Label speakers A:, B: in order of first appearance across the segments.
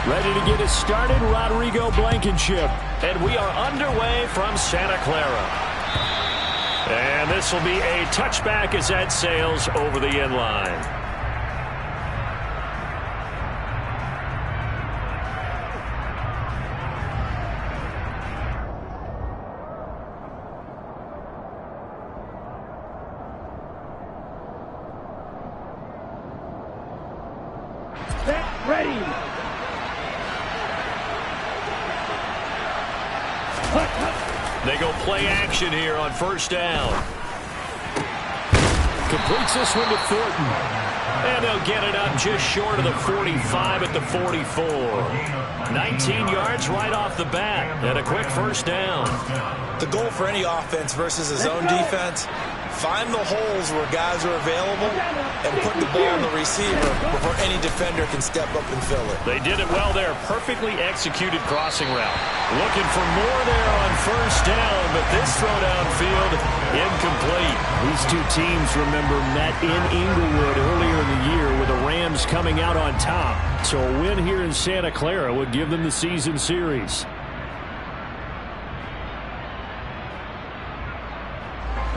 A: Ready to get us started, Rodrigo Blankenship.
B: And we are underway from Santa Clara. And this will be a touchback as that sails over the end line.
A: Ready.
B: They go play action here on first down.
A: Completes this one to Thornton.
B: And they'll get it up just short of the 45 at the 44. 19 yards right off the bat and a quick first down.
C: The goal for any offense versus a zone defense, find the holes where guys are available and put the ball on the receiver before any defender can step up and fill it.
B: They did it well there. Perfectly executed crossing route. Looking for more there on first down, but this throw downfield incomplete.
A: These two teams, remember, met in Inglewood earlier in the year with the Rams coming out on top. So a win here in Santa Clara would give them the season series.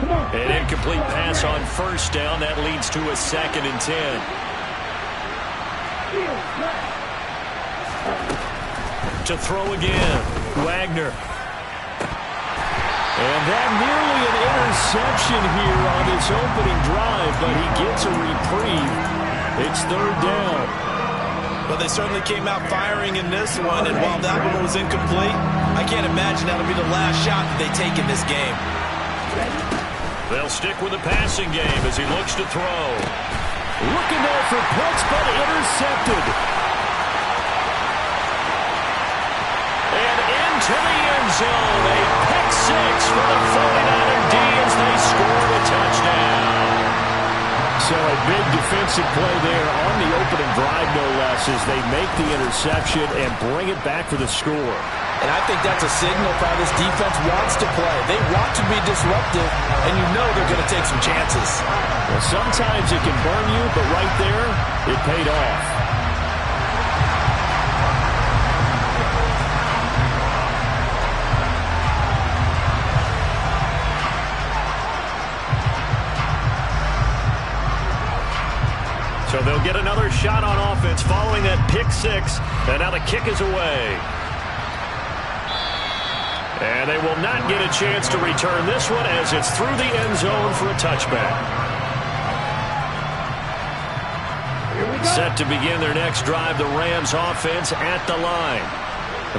B: An incomplete pass on first down. That leads to a 2nd and 10. To throw again, Wagner.
A: And that nearly an interception here on this opening drive, but he gets a reprieve. It's 3rd down.
C: But they certainly came out firing in this one, and while that one was incomplete, I can't imagine that'll be the last shot that they take in this game.
B: They'll stick with the passing game as he looks to throw.
A: Looking there for Pitts, but intercepted.
B: And into the end zone. A pick 6 for the 49er D as they score a touchdown.
A: So a big defensive play there on the opening drive, no less, as they make the interception and bring it back for the score.
C: And I think that's a signal for how this defense wants to play. They want to be disruptive, and you know they're going to take some chances.
A: Well, sometimes it can burn you, but right there, it paid off.
B: So they'll get another shot on offense following that pick 6, and now the kick is away. And they will not get a chance to return this one as it's through the end zone for a touchback. Set to begin their next drive, the Rams offense at the line.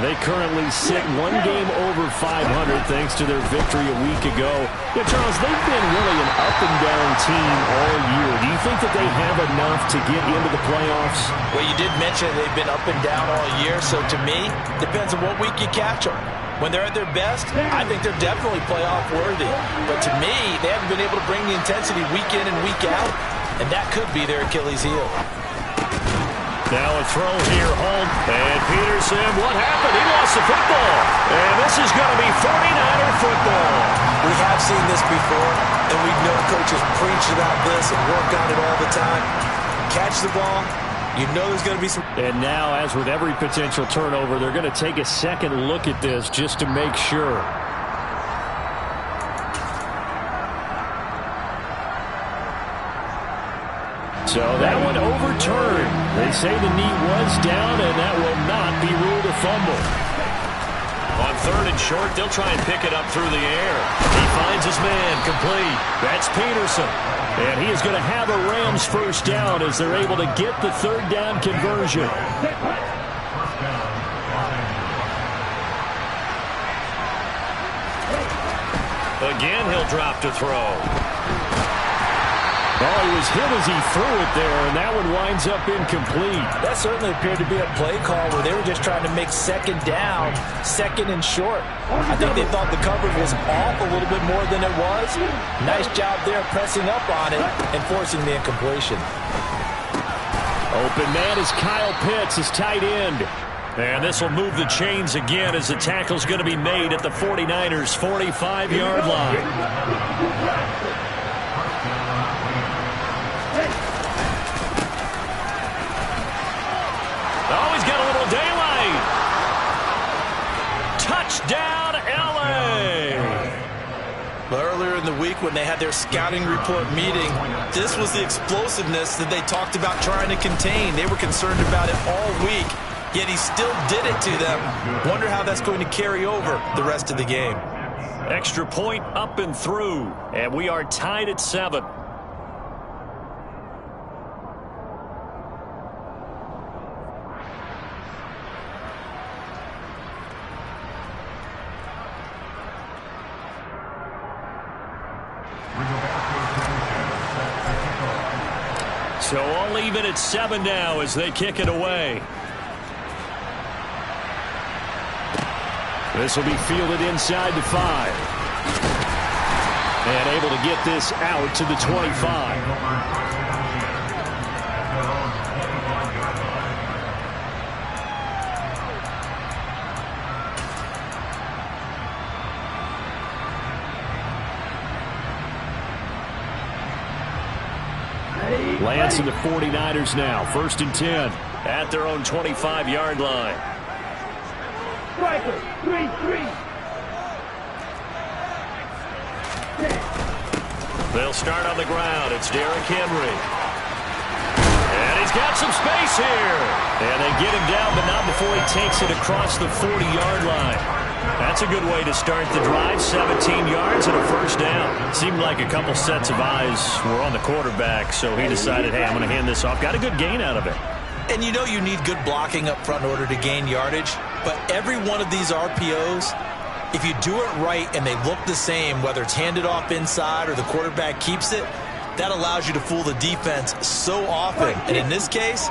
B: They currently sit one game over 500 thanks to their victory a week ago.
A: Yeah, Charles, they've been really an up-and-down team all year. Do you think that they have enough to get into the playoffs?
C: Well, you did mention they've been up and down all year, so to me, depends on what week you catch them. When they're at their best, I think they're definitely playoff worthy. But to me, they haven't been able to bring the intensity week in and week out, and that could be their Achilles heel.
B: Now a throw here home, and Peterson, what happened? He lost the football, and this is going to be 49er football.
C: We have seen this before, and we know coaches preach about this and work on it all the time. Catch the ball. You know there's going to be some...
A: And now, as with every potential turnover, they're going to take a second look at this just to make sure. So that one overturned. They say the knee was down, and that will not be ruled a fumble.
B: On 3rd and short, they'll try and pick it up through the air. He finds his man, complete. That's Peterson.
A: And he is going to have a Rams first down as they're able to get the 3rd down conversion.
B: Again, he'll drop to throw.
A: Oh, he was hit as he threw it there, and that one winds up incomplete.
C: That certainly appeared to be a play call where they were just trying to make 2nd down, 2nd and short. I think they thought the coverage was off a little bit more than it was. Nice job there pressing up on it and forcing the incompletion.
A: Open man is Kyle Pitts, his tight end.
B: And this will move the chains again as the tackle's going to be made at the 49ers' 45-yard line. Oh, he's got a little daylight.
C: week when they had their scouting report meeting, this was the explosiveness that they talked about trying to contain. They were concerned about it all week, yet he still did it to them. Wonder how that's going to carry over the rest of the game.
B: Extra point up and through, and we are tied at 7. So all even at 7 now as they kick it away. This will be fielded inside the 5. And able to get this out to the 25. Lance and the 49ers now. 1st and 10 at their own 25-yard line.
D: Striker, 3-3.
B: They'll start on the ground. It's Derrick Henry. And he's got some space here. And they get him down, but not before he takes it across the 40-yard line. That's a good way to start the drive. 17 yards and a 1st down. Seemed like a couple sets of eyes were on the quarterback, so he decided, hey, I'm going to hand this off. Got a good gain out of it.
C: And you know you need good blocking up front in order to gain yardage, but every one of these RPOs, if you do it right and they look the same, whether it's handed off inside or the quarterback keeps it, that allows you to fool the defense so often. And in this case,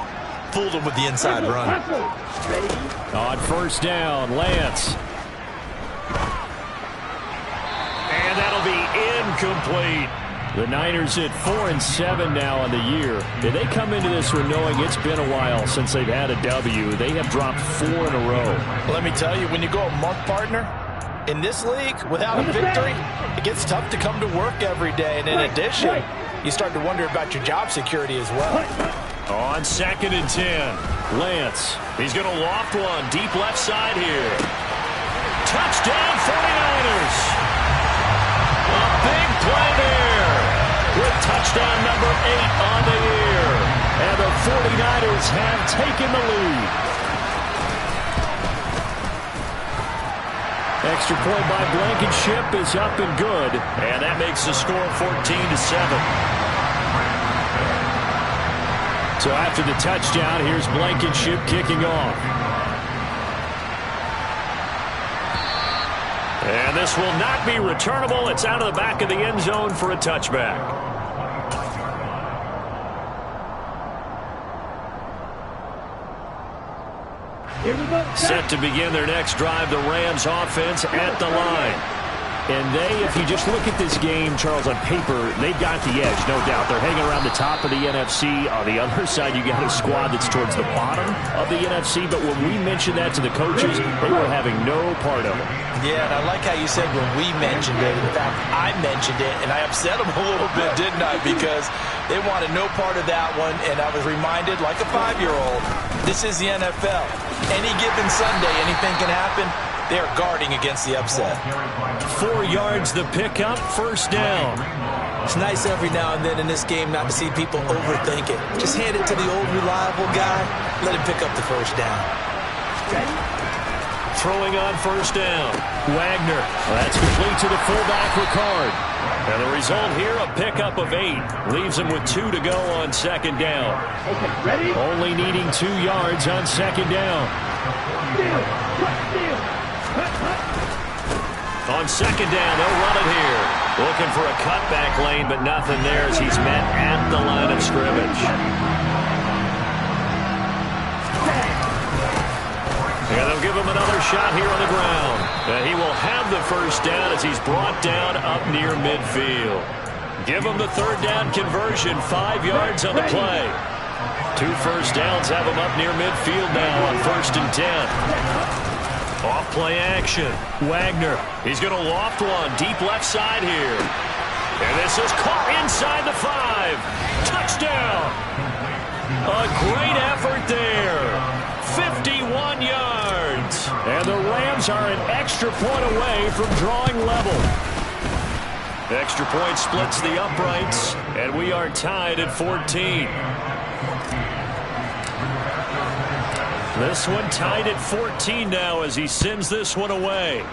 C: fooled them with the inside run.
B: On 1st down, Lance. And that'll be incomplete. The Niners at 4-7 now on the year. And they come into this one knowing it's been a while since they've had a W. They have dropped 4 in a row.
C: Let me tell you, when you go a month, partner, in this league, without a victory, it gets tough to come to work every day. And in addition, you start to wonder about your job security as well.
B: On 2nd and 10, Lance. He's going to loft one deep left side here. Touchdown 49ers. A big play there with touchdown number 8 on the year. And the 49ers have taken the lead. Extra point by Blankenship is up and good. And that makes the score 14-7. So after the touchdown, here's Blankenship kicking off. And this will not be returnable. It's out of the back of the end zone for a touchback. Set to begin their next drive, the Rams offense at the line. And they, if you just look at this game, Charles, on paper, they've got the edge, no doubt. They're hanging around the top of the NFC. On the other side, you got a squad that's towards the bottom of the NFC. But when we mentioned that to the coaches, they were having no part of it.
C: Yeah, and I like how you said when we mentioned it. In fact, I mentioned it, and I upset them a little bit, didn't I? Because they wanted no part of that one, and I was reminded, like a 5-year-old, this is the NFL. Any given Sunday, anything can happen. They are guarding against the upset.
B: 4 yards the pickup, 1st down.
C: It's nice every now and then in this game not to see people overthink it. Just hand it to the old reliable guy. Let him pick up the 1st down.
B: Throwing on 1st down. Wagner. That's complete to the fullback, Ricard. And the result here, a pickup of 8. Leaves him with 2 to go on 2nd down.
D: Okay, ready?
B: Only needing 2 yards on 2nd down. On 2nd down, they'll run it here. Looking for a cutback lane, but nothing there as he's met at the line of scrimmage. And they'll give him another shot here on the ground. And he will have the 1st down as he's brought down up near midfield. Give him the 3rd down conversion, 5 yards on the play. 2 1st downs have him up near midfield now on 1st and 10. Off play action. Wagner. He's going to loft one deep left side here. And this is caught inside the 5. Touchdown. A great effort there. 51 yards. And the Rams are an extra point away from drawing level. Extra point splits the uprights, and we are tied at 14. This one tied at 14 now as he sends this one away.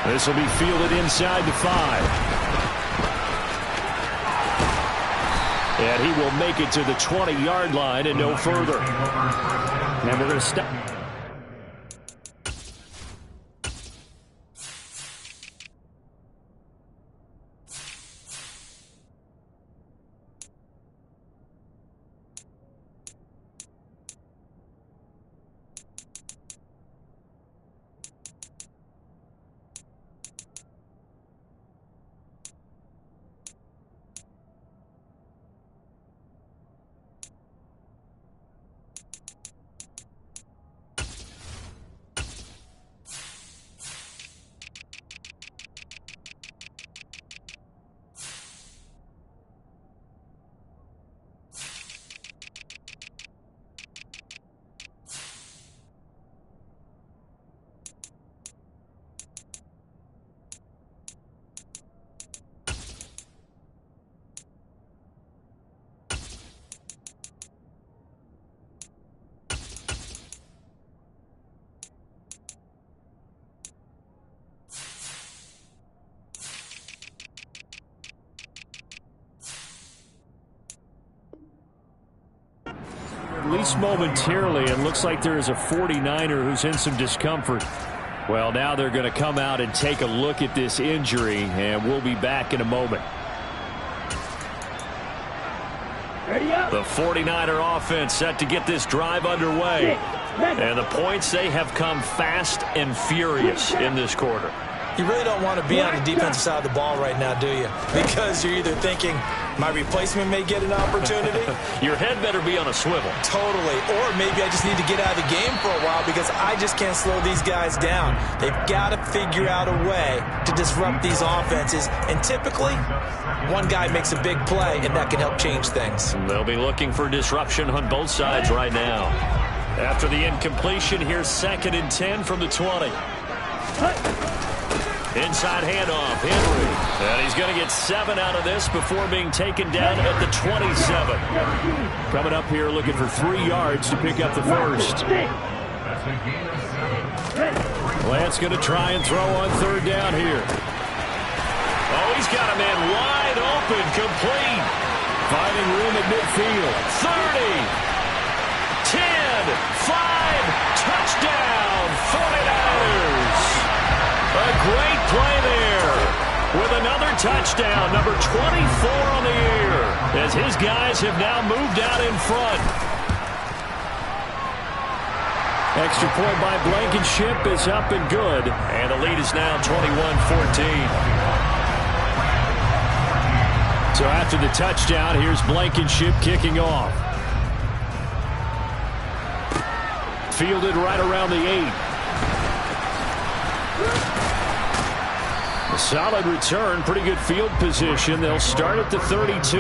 B: This will be fielded inside the 5. And he will make it to the 20-yard line and no further. And we're going to stop. At least momentarily, it looks like there is a 49er who's in some discomfort. Well, now they're going to come out and take a look at this injury, and we'll be back in a moment. The 49er offense set to get this drive underway. And the points, they have come fast and furious in this quarter.
C: You really don't want to be on the defensive side of the ball right now, do you? Because you're either thinking, my replacement may get an opportunity.
B: Your head better be on a swivel.
C: Totally. Or maybe I just need to get out of the game for a while because I just can't slow these guys down. They've got to figure out a way to disrupt these offenses. And typically, one guy makes a big play, and that can help change things.
B: They'll be looking for disruption on both sides right now. After the incompletion, here's 2nd and 10 from the 20. Inside handoff, Henry. And he's going to get 7 out of this before being taken down at the 27. Coming up here looking for 3 yards to pick up the first. Lance going to try and throw on 3rd down here. Oh, he's got a man wide open, complete. Finding room at midfield. 30, 10, 5, touchdown, 49ers. A great play there with another touchdown, number 24 on the year, as his guys have now moved out in front. Extra point by Blankenship is up and good, and the lead is now 21-14. So after the touchdown, here's Blankenship kicking off. Fielded right around the 8. A solid return, pretty good field position. They'll start at the 32.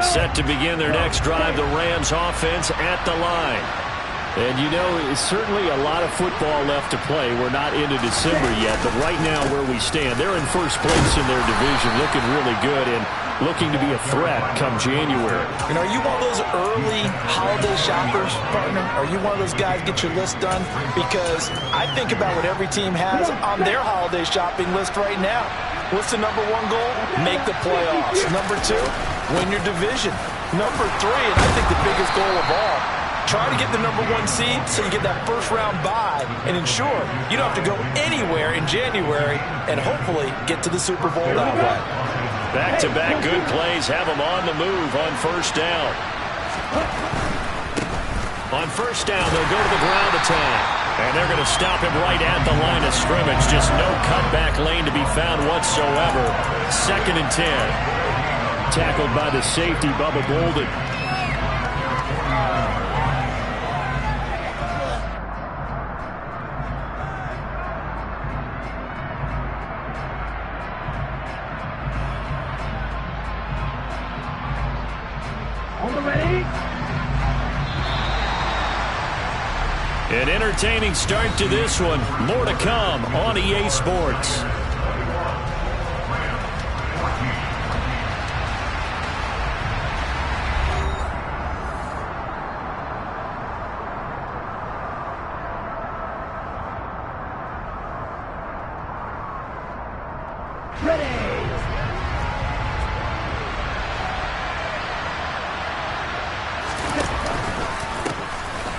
B: Set to begin their next drive, the Rams offense at the line. And you know, it's certainly a lot of football left to play. We're not into December yet, but right now where we stand, they're in first place in their division, looking really good and looking to be a threat come January.
C: And are you one of those early holiday shoppers, partner? Are you one of those guys get your list done? Because I think about what every team has on their holiday shopping list right now. What's the number 1 goal? Make the playoffs. Number 2, win your division. Number 3, and I think the biggest goal of all, try to get the number 1 seed so you get that first-round bye and ensure you don't have to go anywhere in January and hopefully get to the Super Bowl that way.
B: Back-to-back good plays have them on the move on 1st down. On 1st down, they'll go to the ground attack. And they're going to stop him right at the line of scrimmage. Just no cutback lane to be found whatsoever. 2nd and 10. Tackled by the safety, Bubba Bolden.
D: On the ready.
A: An entertaining start to this one. More to come on EA Sports.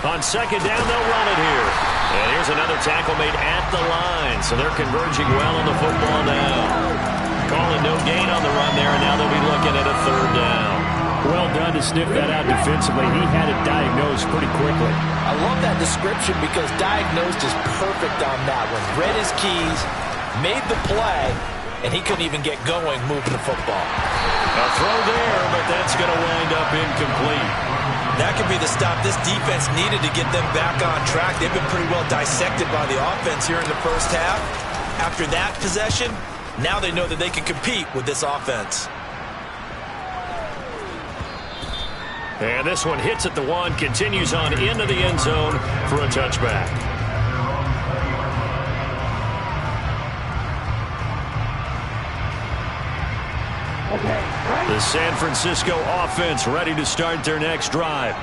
A: On second down, they'll run it here. And here's another tackle made at the line. So they're converging well on the football now. Calling no gain on the run there, and now they'll be looking at a third down. Well done to sniff that out defensively. He had it diagnosed pretty quickly.
C: I love that description because diagnosed is perfect on that one. Read his keys, made the play, and he couldn't even get going moving the football.
A: A throw there, but that's going to wind up incomplete.
C: That could be the stop this defense needed to get them back on track. They've been pretty well dissected by the offense here in the first half. After that possession, now they know that they can compete with this offense.
A: And this one hits at the one, continues on into the end zone for a touchback. The San Francisco offense ready to start their next drive.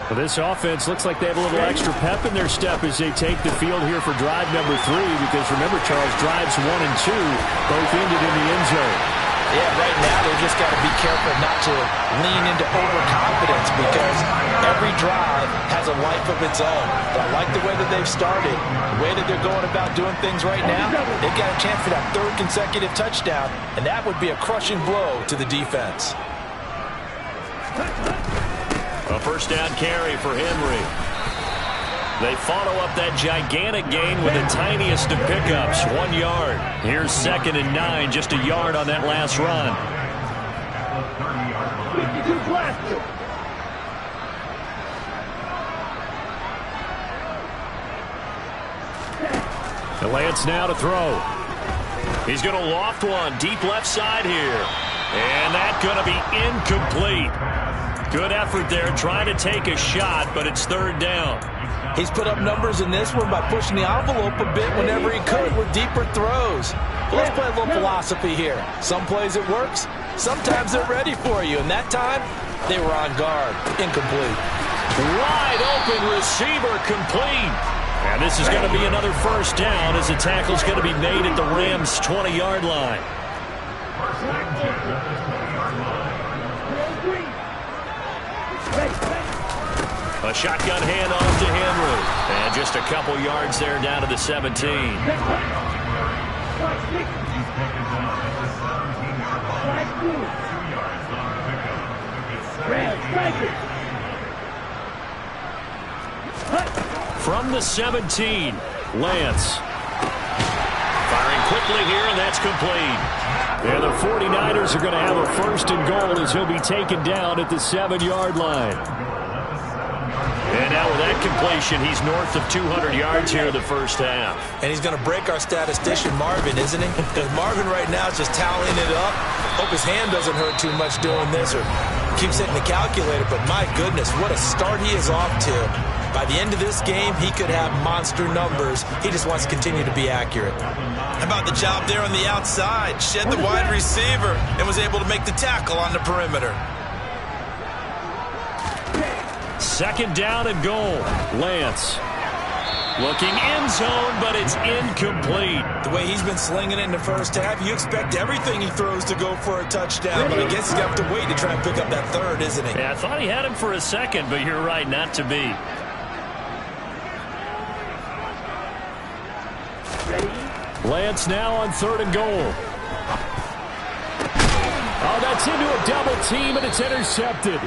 A: Well, this offense looks like they have a little extra pep in their step as they take the field here for drive number 3, because remember, Charles, drives 1 and 2 both ended in the end zone.
C: Yeah, right now they've just got to be careful not to lean into overconfidence because every drive has a life of its own. But I like the way that they've started, the way that they're going about doing things right now. They've got a chance for that 3rd consecutive touchdown, and that would be a crushing blow to the defense.
A: A first down carry for Henry. They follow up that gigantic gain with the tiniest of pickups, 1 yard. Here's 2nd and 9, just a yard on that last run.
D: 52 blaster.
A: And Lance now to throw. He's going to loft one deep left side here. And that's going to be incomplete. Good effort there trying to take a shot, but it's 3rd down.
C: He's put up numbers in this one by pushing the envelope a bit whenever he could with deeper throws. But let's play a little philosophy here. Some plays it works, sometimes they're ready for you. And that time, they were on guard. Incomplete.
A: Wide open receiver complete. And this is going to be another first down as the tackle's going to be made at the Rams' 20-yard line. A shotgun handoff to Henry. And just a couple yards there down to the 17. From the 17, Lance. Firing quickly here, and that's complete. And the 49ers are going to have a 1st and goal as he'll be taken down at the 7-yard line. And now with that completion, he's north of 200 yards here in the first half.
C: And he's going to break our statistician, Marvin, isn't he? Because Marvin right now is just tallying it up. Hope his hand doesn't hurt too much doing this or keeps hitting the calculator. But my goodness, what a start he is off to. By the end of this game, he could have monster numbers. He just wants to continue to be accurate. How about the job there on the outside? Shed the wide receiver and was able to make the tackle on the perimeter.
A: 2nd down and goal. Lance. Looking end zone, but it's incomplete.
C: The way he's been slinging it in the first half, you expect everything he throws to go for a touchdown, but I guess he's got to wait to try and pick up that 3rd, isn't he?
A: Yeah, I thought he had him for a second, but you're right, not to be. Lance now on 3rd and goal. Oh, that's into a double team, and it's intercepted.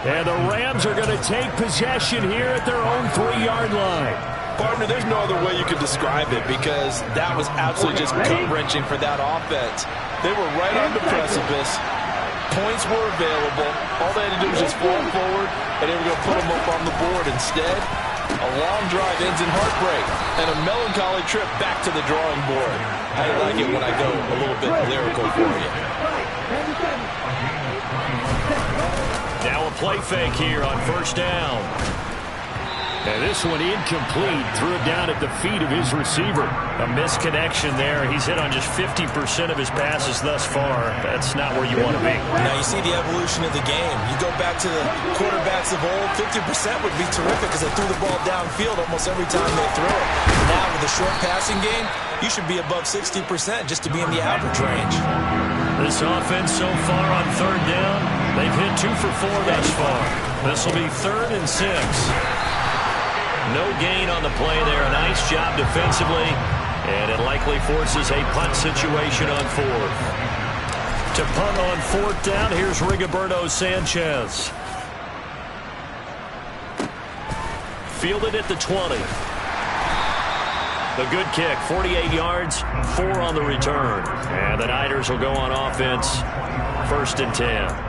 A: And the Rams are going to take possession here at their own 3-yard line.
C: Partner, there's no other way you could describe it because that was absolutely just gut-wrenching for that offense. They were right on the precipice. Points were available. All they had to do was just fall forward, and they were going to put them up on the board. Instead, a long drive ends in heartbreak and a melancholy trip back to the drawing board. I like it when I go a little bit lyrical for you.
A: Now a play fake here on 1st down. And this one incomplete. Threw it down at the feet of his receiver.
B: A misconnection there. He's hit on just 50% of his passes thus far. That's not where you want to be.
C: Now you see the evolution of the game. You go back to the quarterbacks of old, 50% would be terrific because they threw the ball downfield almost every time they throw it. Now with the short passing game, you should be above 60% just to be in the average range.
B: This offense so far on third down, they've hit 2 for 4 thus far. This will be 3rd and 6. No gain on the play there. A nice job defensively. And it likely forces a punt situation on 4th. To punt on 4th down, here's Rigoberto Sanchez. Fielded at the 20. The good kick, 48 yards, 4 on the return. And the Niners will go on offense, 1st and 10.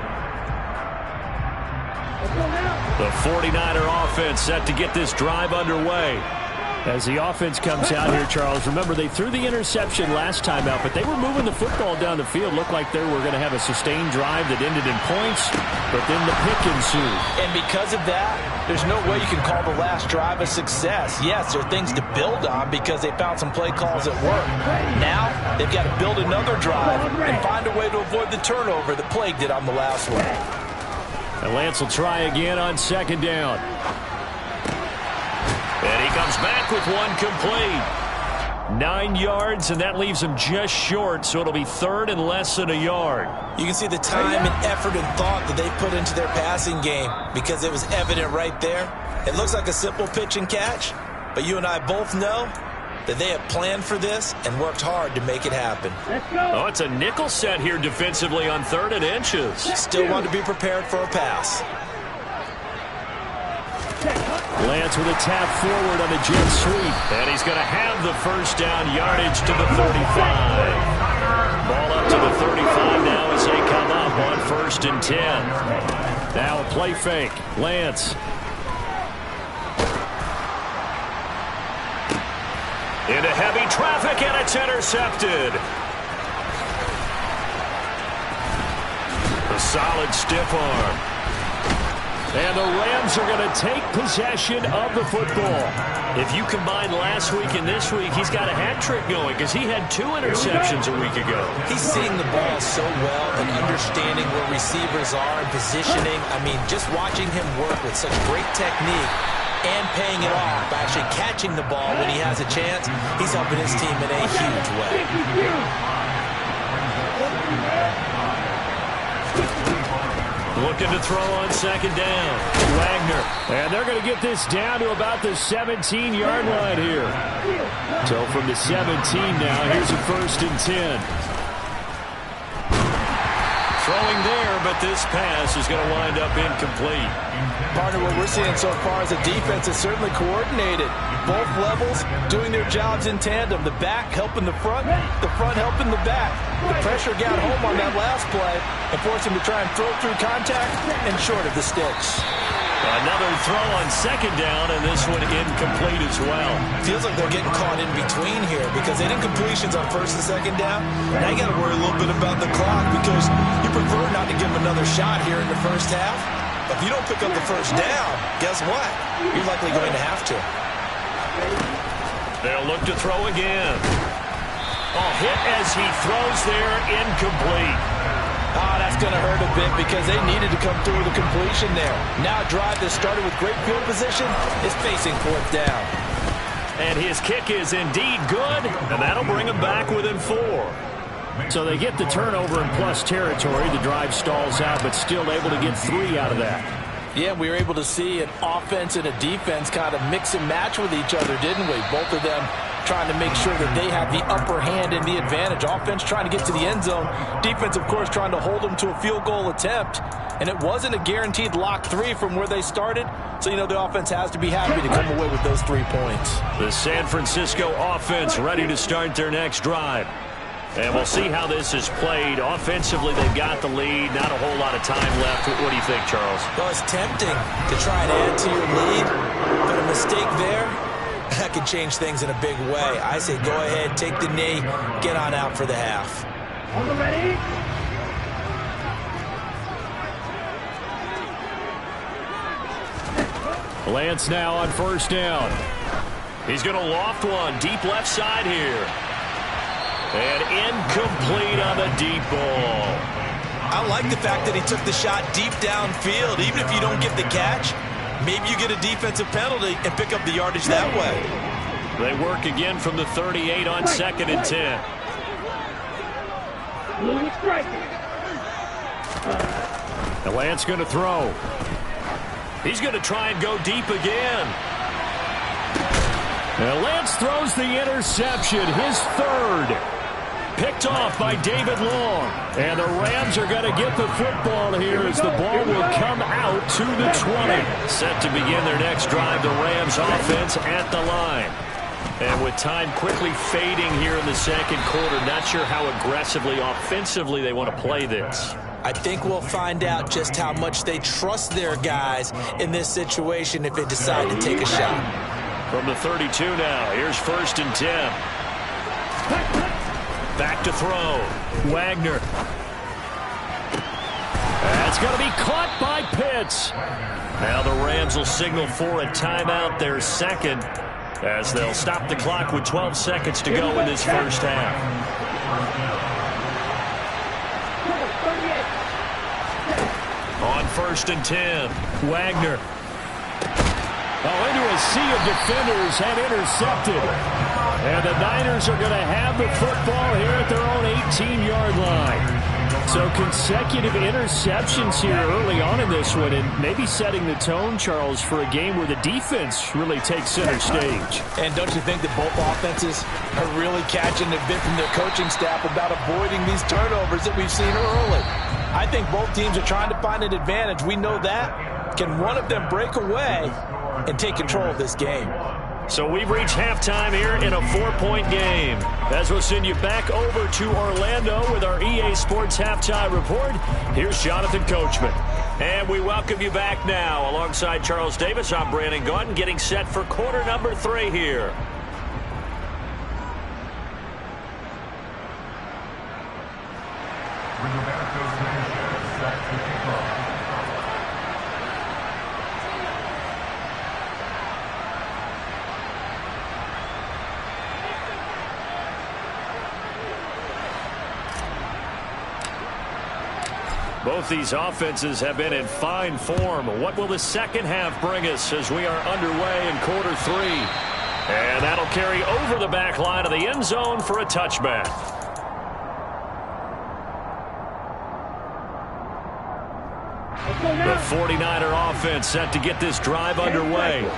B: The 49er offense set to get this drive underway.
A: As the offense comes out here, Charles, remember they threw the interception last time out, but they were moving the football down the field. Looked like they were going to have a sustained drive that ended in points, but then the pick ensued.
C: And because of that, there's no way you can call the last drive a success. Yes, there are things to build on because they found some play calls at work. Now, they've got to build another drive and find a way to avoid the turnover that plagued it on the last one.
A: And Lance will try again on 2nd down.
B: And he comes back with one complete.
A: 9 yards, and that leaves him just short, so it'll be 3rd and less than a yard.
C: You can see the time and effort and thought that they put into their passing game because it was evident right there. It looks like a simple pitch and catch, but you and I both know that they have planned for this and worked hard to make it happen.
B: Oh, it's a nickel set here defensively on 3rd and inches.
C: Still want to be prepared for a pass.
A: Lance with a tap forward on the jet sweep.
B: And he's going to have the 1st down yardage to the 35. Ball up to the 35 now as they come up on 1st and 10.
A: Now a play fake. Lance.
B: Into heavy traffic, and it's intercepted. A solid stiff arm.
A: And the Rams are going to take possession of the football.
B: If you combine last week and this week, he's got a hat trick going because he had 2 interceptions a week ago.
C: He's seeing the ball so well and understanding where receivers are and positioning. I mean, just watching him work with such great technique and paying it off by actually catching the ball when he has a chance, he's helping his team in a huge way.
B: Looking to throw on 2nd down.
A: Wagner. And they're going to get this down to about the 17-yard line here. So from the 17 now, here's a 1st and 10.
B: Throwing there, but this pass is going to wind up incomplete.
C: Partner, what we're seeing so far is a defense that's certainly coordinated. Both levels doing their jobs in tandem. The back helping the front helping the back. The pressure got home on that last play and forced him to try and throw through contact and short of the sticks.
B: Another throw on 2nd down, and this one incomplete as well.
C: Feels like they're getting caught in between here because they did completions on 1st and 2nd down. Now you got to worry a little bit about the clock because you prefer not to give them another shot here in the 1st half. But if you don't pick up the 1st down, guess what? You're likely going to have to.
B: They'll look to throw again. Oh, hit as he throws there, incomplete.
C: That's going to hurt a bit because they needed to come through with a completion there. Now a drive that started with great field position is facing 4th down.
B: And his kick is indeed good, and that'll bring him back within 4.
A: So they get the turnover in plus territory. The drive stalls out, but still able to get 3 out of that.
C: Yeah, we were able to see an offense and a defense kind of mix and match with each other, didn't we? Both of them trying to make sure that they have the upper hand and the advantage. Offense trying to get to the end zone. Defense, of course, trying to hold them to a field goal attempt. And it wasn't a guaranteed lock 3 from where they started. So, you know, the offense has to be happy to come away with those 3 points.
B: The San Francisco offense ready to start their next drive. And we'll see how this is played. Offensively, they've got the lead. Not a whole lot of time left. What do you think, Charles?
C: Well, it's tempting to try and add to your lead, but a mistake there, that could change things in a big way. I say go ahead, take the knee, get on out for the half.
D: On the ready?
A: Lance now on first down.
B: He's going to loft one deep left side here. And incomplete on the deep ball.
C: I like the fact that he took the shot deep downfield. Even if you don't get the catch, maybe you get a defensive penalty and pick up the yardage that way.
B: They work again from the 38 on 2nd and 10.
A: The Lance going to throw.
B: He's going to try and go deep again.
A: And Lance throws the interception, his third. Picked off by David Long. And the Rams are going to get the football here as the ball will come out to the 20.
B: Set to begin their next drive, the Rams offense at the line. And with time quickly fading here in the second quarter, not sure how aggressively, offensively they want to play this.
C: I think we'll find out just how much they trust their guys in this situation if they decide to take a shot.
B: From the 32 now, here's 1st and 10. Back to throw.
A: Wagner. That's going to be caught by Pitts.
B: Now the Rams will signal for a timeout, their second, as they'll stop the clock with 12 seconds to go in this first half. On 1st and 10,
A: Wagner. Oh, into a sea of defenders and intercepted. And the Niners are going to have the football here at their own 18-yard line. So consecutive interceptions here early on in this one, and maybe setting the tone, Charles, for a game where the defense really takes center stage.
C: And don't you think that both offenses are really catching a bit from their coaching staff about avoiding these turnovers that we've seen early? I think both teams are trying to find an advantage. We know that. Can one of them break away and take control of this game?
B: So we've reached halftime here in a 4-point game. As we'll send you back over to Orlando with our EA Sports Halftime Report, here's Jonathan Coachman. And we welcome you back now. Alongside Charles Davis, I'm Brandon Gaudin, getting set for quarter number 3 here. Both these offenses have been in fine form. What will the second half bring us as we are underway in quarter 3? And that'll carry over the back line of the end zone for a touchback. The 49er offense set to get this drive underway.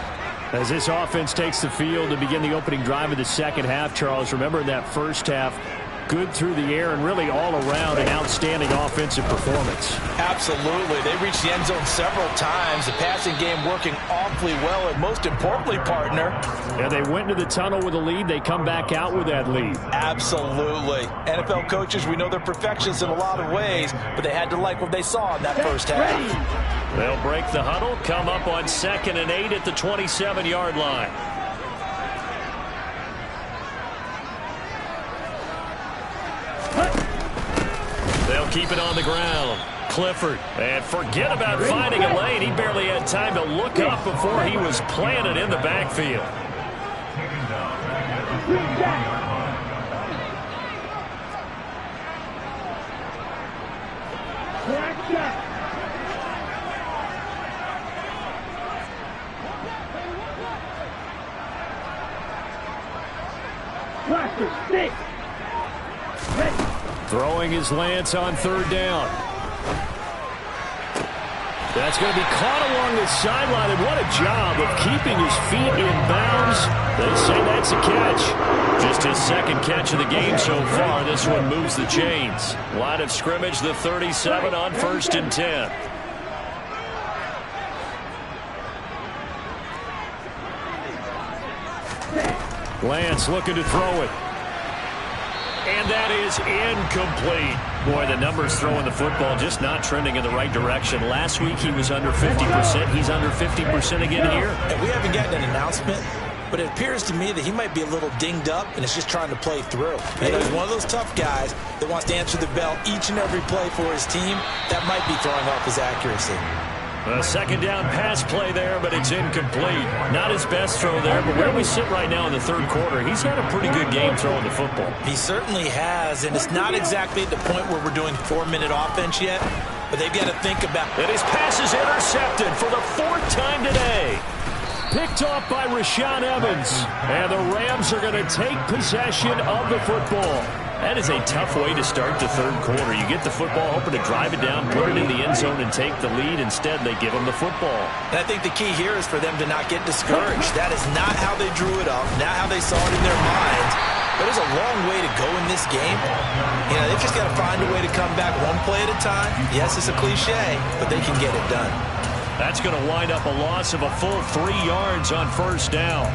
A: As this offense takes the field to begin the opening drive of the second half, Charles, remember in that first half, good through the air and really all around an outstanding offensive performance.
C: Absolutely. They reached the end zone several times. The passing game working awfully well, and most importantly, partner.
A: Yeah, they went into the tunnel with a lead. They come back out with that lead.
C: Absolutely. NFL coaches, we know they're perfectionists in a lot of ways, but they had to like what they saw in that first half.
B: They'll break the huddle, come up on 2nd and 8 at the 27-yard line. They'll keep it on the ground. Clifford. And forget about finding a lane. He barely had time to look up before he was planted in the backfield.
A: Throwing his Lance on 3rd down. That's going to be caught along the sideline, and what a job of keeping his feet in bounds. They say that's a catch. Just his second catch of the game so far. This one moves the chains.
B: Line of scrimmage, the 37 on 1st and 10.
A: Lance looking to throw it.
B: And that is incomplete.
A: Boy, the numbers throwing the football just not trending in the right direction. Last week he was under 50%. He's under 50% again here.
C: And we haven't gotten an announcement, but it appears to me that he might be a little dinged up and is just trying to play through. And he's one of those tough guys that wants to answer the bell each and every play for his team. That might be throwing off his accuracy.
A: A second down pass play there, but it's incomplete. Not his best throw there, but where we sit right now in the third quarter, he's had a pretty good game throwing the football.
C: He certainly has, and it's not exactly the point where we're doing 4-minute offense yet, but they've got to think about it.
A: And his pass is intercepted for the 4th time today. Picked off by Rashaan Evans. And the Rams are going to take possession of the football. That is a tough way to start the third quarter. You get the football, hoping to drive it down, put it in the end zone, and take the lead. Instead, they give them the football.
C: And I think the key here is for them to not get discouraged. That is not how they drew it up, not how they saw it in their minds. But there's a long way to go in this game. You know, they've just got to find a way to come back one play at a time. Yes, it's a cliche, but they can get it done.
A: That's going to wind up a loss of a full 3 yards on first down.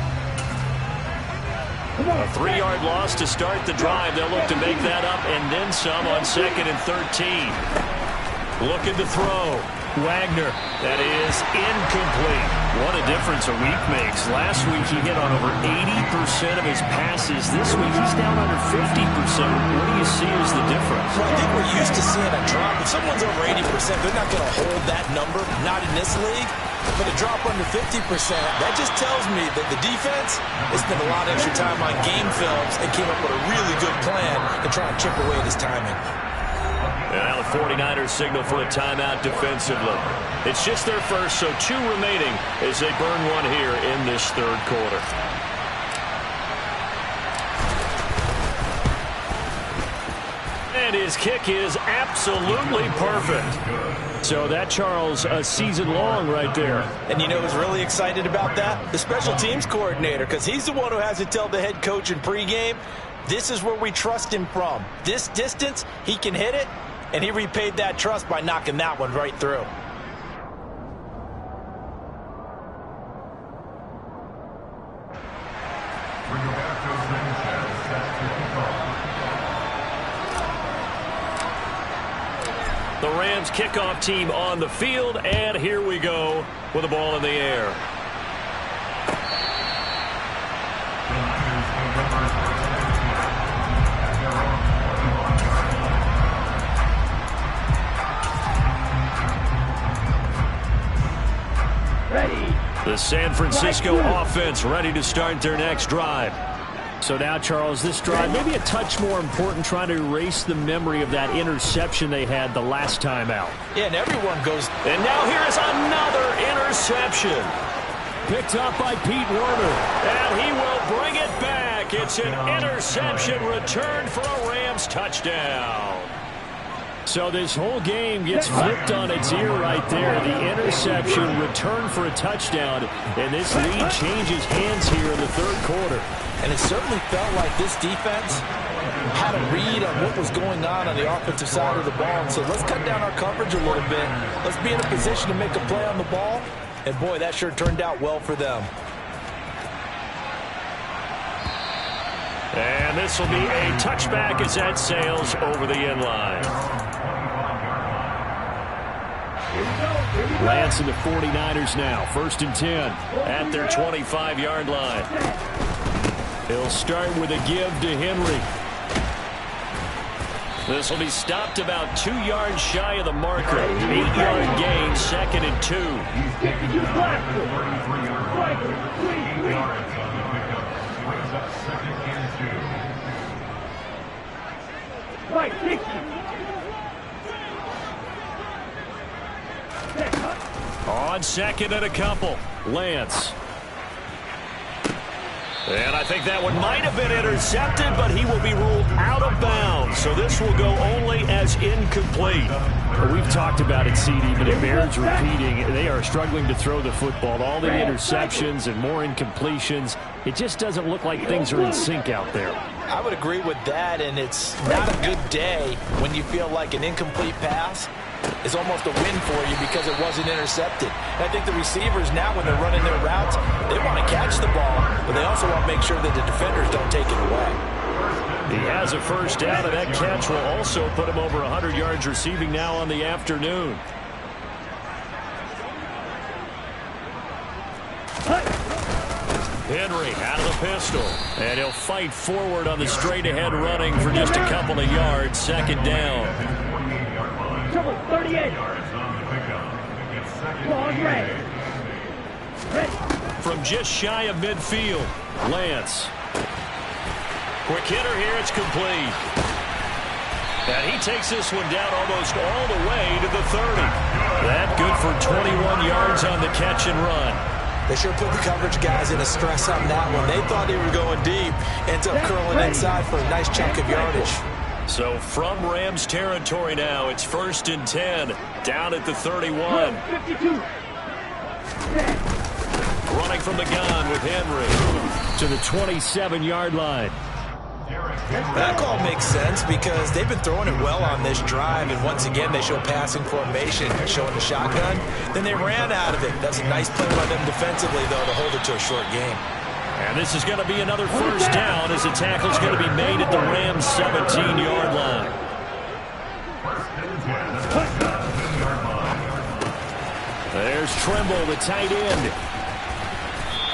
A: A 3-yard loss to start the drive. They'll look to make that up and then some on 2nd and 13. Looking to throw. Wagner. That is incomplete. What a difference a week makes. Last week he hit on over 80% of his passes. This week he's down under 50%. What do you see as the difference?
C: Well, I think we're used to seeing a drop. If someone's over 80%, they're not going to hold that number. Not in this league. But a drop under 50%, that just tells me that the defense has spent a lot of extra time on game films and came up with a really good plan to try and chip away at his timing.
A: And now the 49ers signal for a timeout defensively. It's just their first, so 2 remaining as they burn one here in this third quarter. And his kick is absolutely perfect. So that, Charles, a season long right there.
C: And you know who's really excited about that? The special teams coordinator, because he's the one who has to tell the head coach in pregame, this is where we trust him from. This distance, he can hit it, and he repaid that trust by knocking that one right through.
A: The Rams kickoff team on the field, and here we go with the ball in the air. The San Francisco offense ready to start their next drive. So now, Charles, this drive maybe a touch more important, trying to erase the memory of that interception they had the last time out.
C: Yeah, and everyone goes.
A: And now here is another interception. Picked up by Pete Werner. And he will bring it back. It's an interception return for a Rams touchdown. So this whole game gets flipped on its ear right there. The interception return for a touchdown. And this lead changes hands here in the third quarter.
C: And it certainly felt like this defense had a read on what was going on the offensive side of the ball. And so let's cut down our coverage a little bit. Let's be in a position to make a play on the ball. And, boy, that sure turned out well for them.
A: And this will be a touchback as that sails over the end line. Lance and the 49ers now. 1st and 10 at their 25-yard line. He'll start with a give to Henry. This will be stopped about 2 yards shy of the marker. 8-yard gain, 2nd and 2.
D: He's taking you back. Right, 60.
A: On 2nd and a couple, Lance. And I think that one might have been intercepted, but he will be ruled out of bounds. So this will go only as incomplete. We've talked about it, CD, but it bears repeating. They are struggling to throw the football. All the interceptions and more incompletions. It just doesn't look like things are in sync out there.
C: I would agree with that, and it's not a good day when you feel like an incomplete pass is almost a win for you because it wasn't intercepted. And I think the receivers now, when they're running their routes, they want to catch the ball, but they also want to make sure that the defenders don't take it away.
A: He has a first down, and that catch will also put him over 100 yards receiving now on the afternoon. Henry out of the pistol, and he'll fight forward on the straight-ahead running for just a couple of yards. 2nd down.
D: 38.
A: From just shy of midfield, Lance.
B: Quick hitter here, it's complete. And he takes this one down almost all the way to the 30.
A: That good for 21 yards on the catch and run.
C: They sure put the coverage guys in a stress on that one. They thought they were going deep. Ends up curling inside for a nice chunk of yardage.
B: So from Rams territory now, it's 1st and 10, down at the 31. Running from the gun with Henry.
A: To the 27-yard line.
C: That call makes sense because they've been throwing it well on this drive, and once again they show passing formation, showing the shotgun. Then they ran out of it. That's a nice play by them defensively, though, to hold it to a short game.
A: And this is going to be another first down as the tackle's going to be made at the Rams' 17-yard line. There's Trimble, the tight end.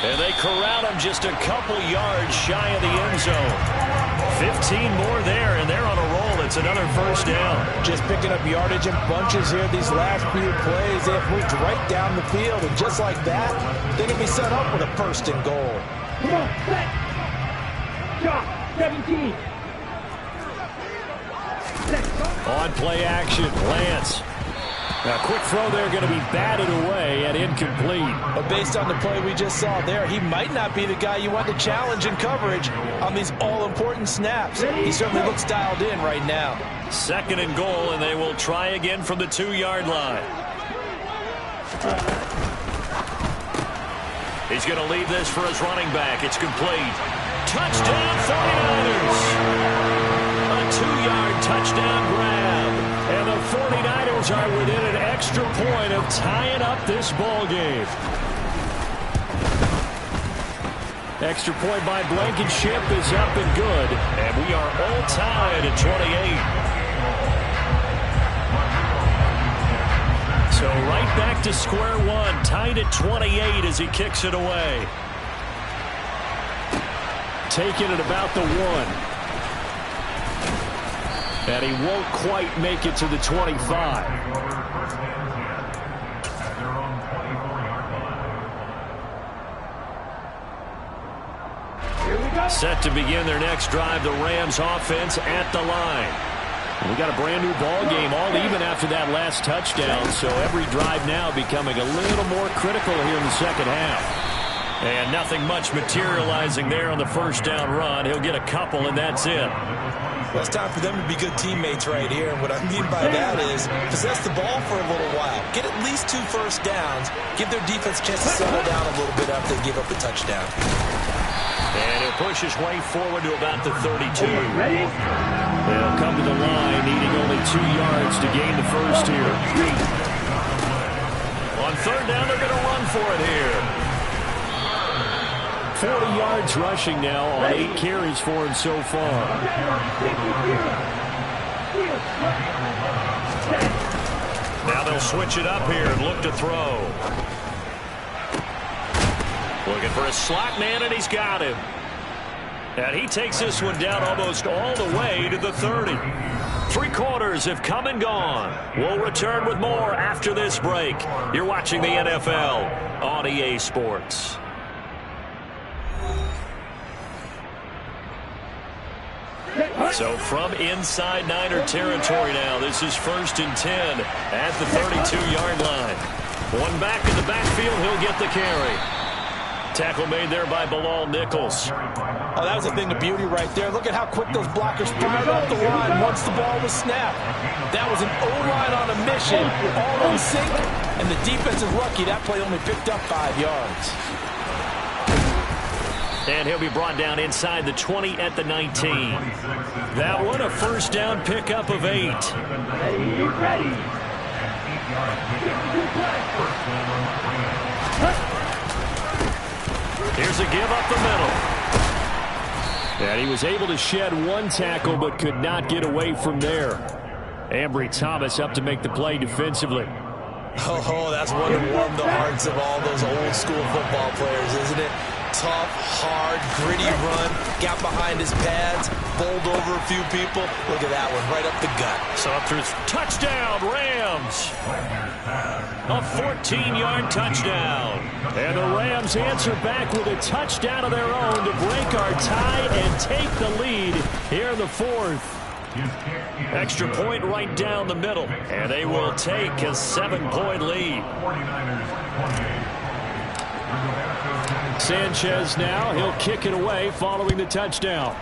B: And they corral him just a couple yards shy of the end zone. 15 more there, and they're on a roll. It's another first down.
C: Just picking up yardage in bunches here these last few plays. They have moved right down the field, and just like that, they can be set up with a 1st and goal.
D: Come on, set. Shot, 17.
A: On play action, Lance. A quick throw there going to be batted away and incomplete.
C: But based on the play we just saw there, he might not be the guy you want to challenge in coverage on these all-important snaps. He certainly looks dialed in right now.
B: 2nd and goal, and they will try again from the 2-yard line. He's going to leave this for his running back. It's complete. Touchdown, 49ers! A 2-yard touchdown grab.
A: And the 49ers are within an extra point of tying up this ball game. Extra point by Blankenship is up and good.
B: And we are all tied at 28.
A: So right back to square one, tied at 28 as he kicks it away. Taking it about the 1. And he won't quite make it to the 25. Set to begin their next drive, the Rams offense at the line. We got a brand new ball game, all even after that last touchdown, so every drive now becoming a little more critical here in the second half.
B: And nothing much materializing there on the first down run. He'll get a couple, and that's it.
C: Well, it's time for them to be good teammates right here. And what I mean by that is possess the ball for a little while. Get at least 2 first downs. Give their defense a chance to settle down a little bit after they give up the touchdown.
B: And he'll push his way forward to about the 32.
A: They'll come to the line, needing only 2 yards to gain the first here.
B: On 3rd down, they're going to run for it here.
A: 40 yards rushing now on 8 carries for him so far.
B: Now they'll switch it up here and look to throw. Looking for a slot man, and he's got him. And he takes this one down almost all the way to the 30. 3 quarters have come and gone. We'll return with more after this break. You're watching the NFL on EA Sports. So from inside Niner territory now, this is 1st and 10 at the 32-yard line. One back in the backfield, he'll get the carry. Tackle made there by Bilal Nichols.
C: Oh, that was a thing of beauty right there. Look at how quick those blockers fired off the line once the ball was snapped. That was an O-line on a mission, all in sync, and the defense is lucky that play only picked up 5 yards.
B: And he'll be brought down inside the 20 at the 19.
A: That one a first down pickup of 8.
D: Ready.
B: Here's a give up the middle.
A: And he was able to shed 1 tackle but could not get away from there. Ambry Thomas up to make the play defensively.
C: Oh, that's one to warm the hearts of all those old school football players, isn't it? tough, hard, gritty run. Got behind his pads, bowled over a few people. Look at that one, right up the gut.
B: Sumter's touchdown, Rams. A 14-yard touchdown.
A: And the Rams answer back with a touchdown of their own to break our tie and take the lead here in the fourth.
B: Extra point right down the middle, and they will take a 7-point lead.
A: Sanchez now, he'll kick it away following the touchdown.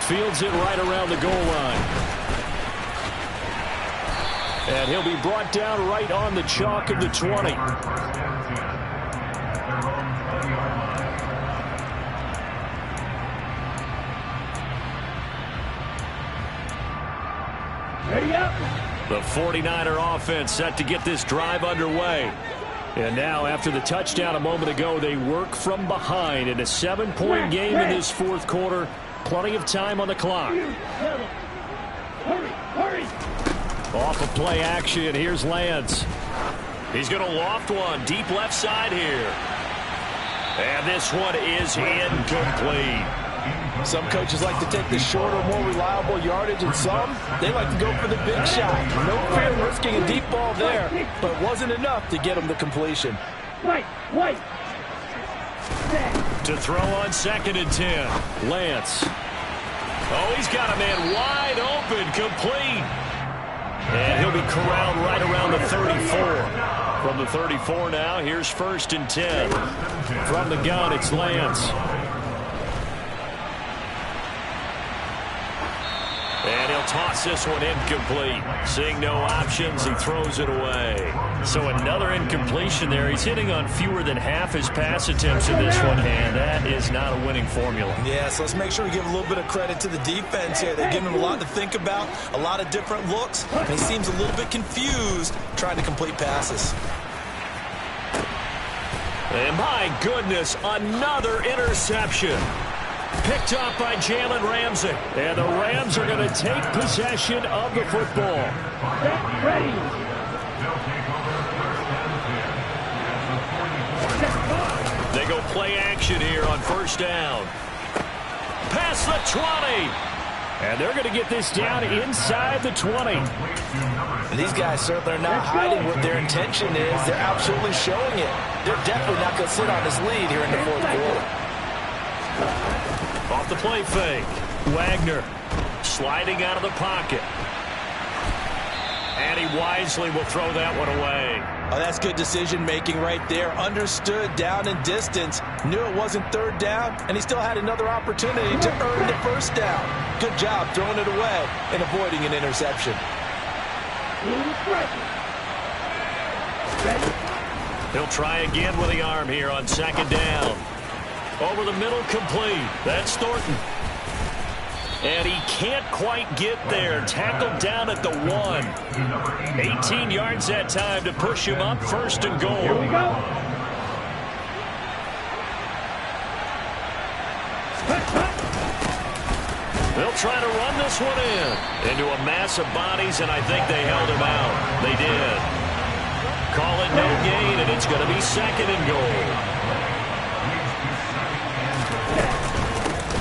A: Fields it right around the goal line. And he'll be brought down right on the chalk of the 20.
D: Ready up.
A: The 49er offense set to get this drive underway. And now, after the touchdown a moment ago, they work from behind in a 7-point game in this fourth quarter. Plenty of time on the clock.
D: Hurry, hurry.
A: Off of play action, here's Lance.
B: He's going to loft one deep left side here. And this one is incomplete.
C: Some coaches like to take the shorter, more reliable yardage, and some, they like to go for the big shot. No fear of risking a deep ball there, but it wasn't enough to get him the completion.
D: White.
B: To throw on 2nd and 10.
A: Lance.
B: Oh, he's got a man wide open, complete.
A: And he'll be corralled right around the 34. From the 34 now, here's 1st and 10. From the gun, it's Lance.
B: And he'll toss this one incomplete. Seeing no options, he throws it away.
A: So another incompletion there. He's hitting on fewer than half his pass attempts in this one, and that is not a winning formula.
C: Yeah, so let's make sure we give a little bit of credit to the defense here. They're giving him a lot to think about, a lot of different looks, and he seems a little bit confused trying to complete passes.
A: And my goodness, another interception. Picked up by Jalen Ramsey. And the Rams are going to take possession of the football.
D: Set, ready.
B: They go play action here on 1st down.
A: Past the 20. And they're going to get this down inside the 20.
C: And these guys certainly are not hiding what their intention is. They're absolutely showing it. They're definitely not going to sit on this lead here in the fourth quarter.
A: Off the play fake. Wagner sliding out of the pocket. And he wisely will throw that one away.
C: Oh, that's good decision-making right there. Understood down and distance. Knew it wasn't 3rd down, and he still had another opportunity to earn the 1st down. Good job throwing it away and avoiding an interception.
B: He'll try again with the arm here on 2nd down. Over the middle, complete. That's Thornton. And he can't quite get there. Tackled down at the 1. 18 yards that time to push him up 1st and goal.
D: Here we go.
B: They'll try to run this one into a mass of bodies, and I think they held him out. They did. Call it no gain, and it's going to be 2nd and goal.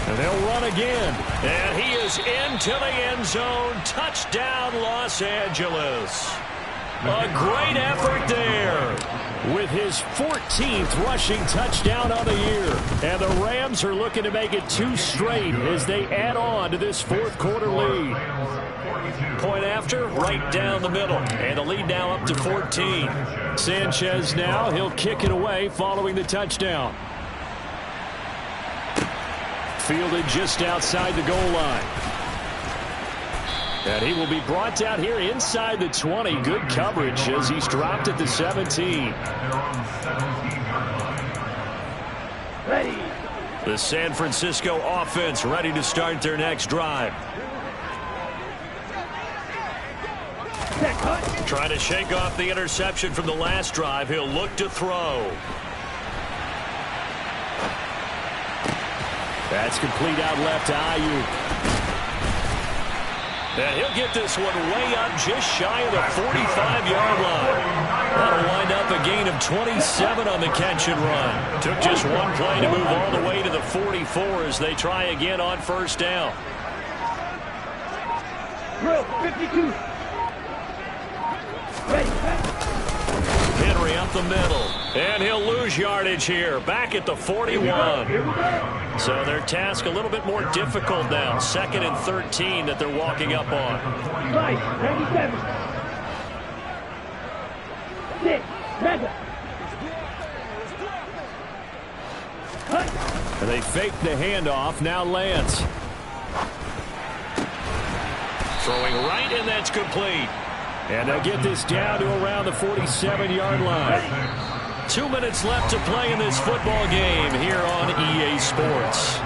A: And they'll run again.
B: And he is into the end zone. Touchdown, Los Angeles.
A: A great effort there with his 14th rushing touchdown of the year. And the Rams are looking to make it 2 straight as they add on to this fourth quarter lead. Point after, right down the middle. And the lead now up to 14. Sanchez now, he'll kick it away following the touchdown. Fielded just outside the goal line. And he will be brought down here inside the 20. Good coverage as he's dropped at the 17.
D: Ready.
A: The San Francisco offense ready to start their next drive.
D: Set, cut.
B: Trying to shake off the interception from the last drive. He'll look to throw.
A: That's complete out left to Ayuk.
B: And he'll get this one way up just shy of the 45-yard line.
A: That'll wind up a gain of 27 on the catch and run. Took just one play to move all the way to the 44 as they try again on first down.
D: Drill 52. Ready.
A: Henry up the middle. And he'll lose yardage here. Back at the 41. So their task a little bit more difficult now. 2nd and 13 that they're walking up on.
D: Right. 97. 6. Mega.
A: And they fake the handoff. Now Lance. Throwing right, and that's complete. And they'll get this down to around the 47-yard line. 2 minutes left to play in this football game here on EA Sports.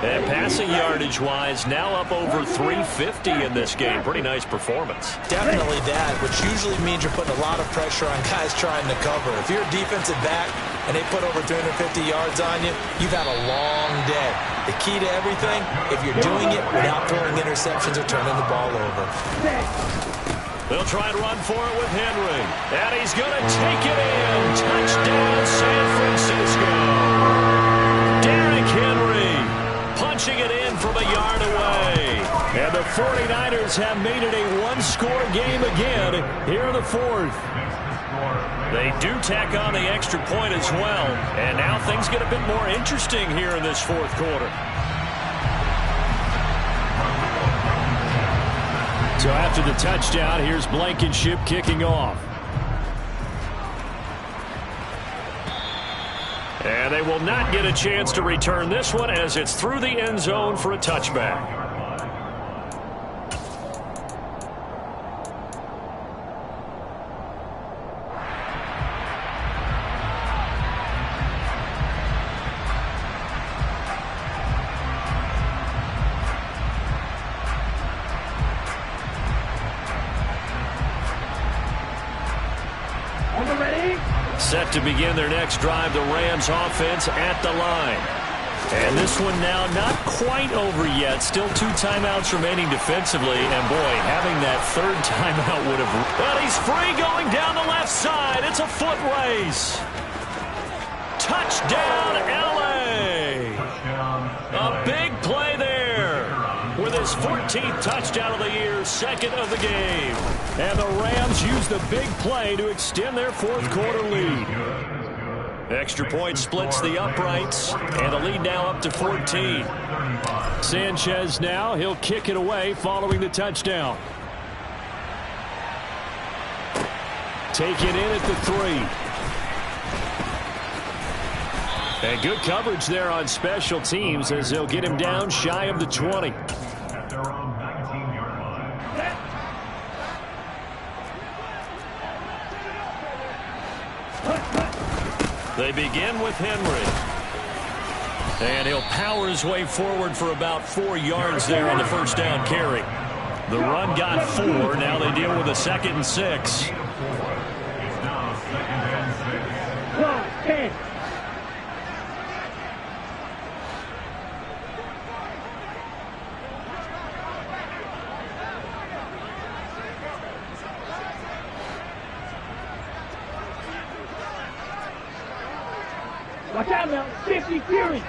A: And passing yardage-wise, now up over 350 in this game. Pretty nice performance.
C: Definitely that, which usually means you're putting a lot of pressure on guys trying to cover. If you're a defensive back and they put over 350 yards on you, you've had a long day. The key to everything, if you're doing it without throwing interceptions or turning the ball over.
A: They'll try and run for it with Henry. And he's going to take it in. Touchdown, San Francisco. Derrick Henry punching it in from a yard away. And the 49ers have made it a one-score game again here in the 4th. They do tack on the extra point as well. And now things get a bit more interesting here in this 4th quarter. So after the touchdown, here's Blankenship kicking off. And they will not get a chance to return this one as it's through the end zone for a touchback. Set to begin their next drive, the Rams offense at the line. And this one now not quite over yet. Still 2 timeouts remaining defensively. And boy, having that 3rd timeout would have... Well, he's free going down the left side. It's a foot race. Touchdown, LA. A big play there. With his 14th touchdown of the year, 2nd of the game. And the Rams use the big play to extend their 4th quarter lead. Extra point splits the uprights, and the lead now up to 14. Sanchez now, he'll kick it away following the touchdown. Take it in at the 3. And good coverage there on special teams as they'll get him down shy of the 20. They begin with Henry. And he'll power his way forward for about 4 yards there on the first down carry. The run got 4. Now they deal with a 2nd and 6.
D: 10. Watch out now, 50 Fury.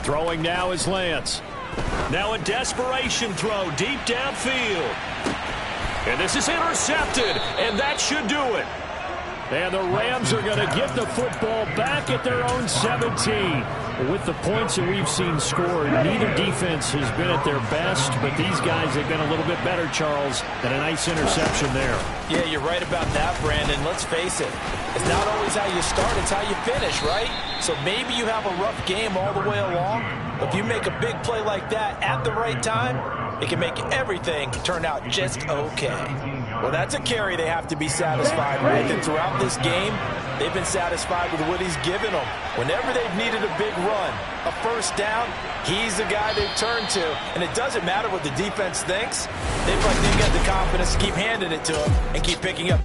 A: Throwing now is Lance. Now a desperation throw deep downfield. And this is intercepted, and that should do it. And the Rams are going to get the football back at their own 17. With the points that we've seen scored, neither defense has been at their best, but these guys have been a little bit better, Charles, and a nice interception there.
C: Yeah, you're right about that, Brandon. Let's face it. It's not always how you start, it's how you finish, right? So maybe you have a rough game all the way along, but if you make a big play like that at the right time, it can make everything turn out just okay. Well, that's a carry they have to be satisfied with, and throughout this game, they've been satisfied with what he's given them. Whenever they've needed a big run, a first down, he's the guy they've turned to. And it doesn't matter what the defense thinks. They've got the confidence to keep handing it to him and keep picking up.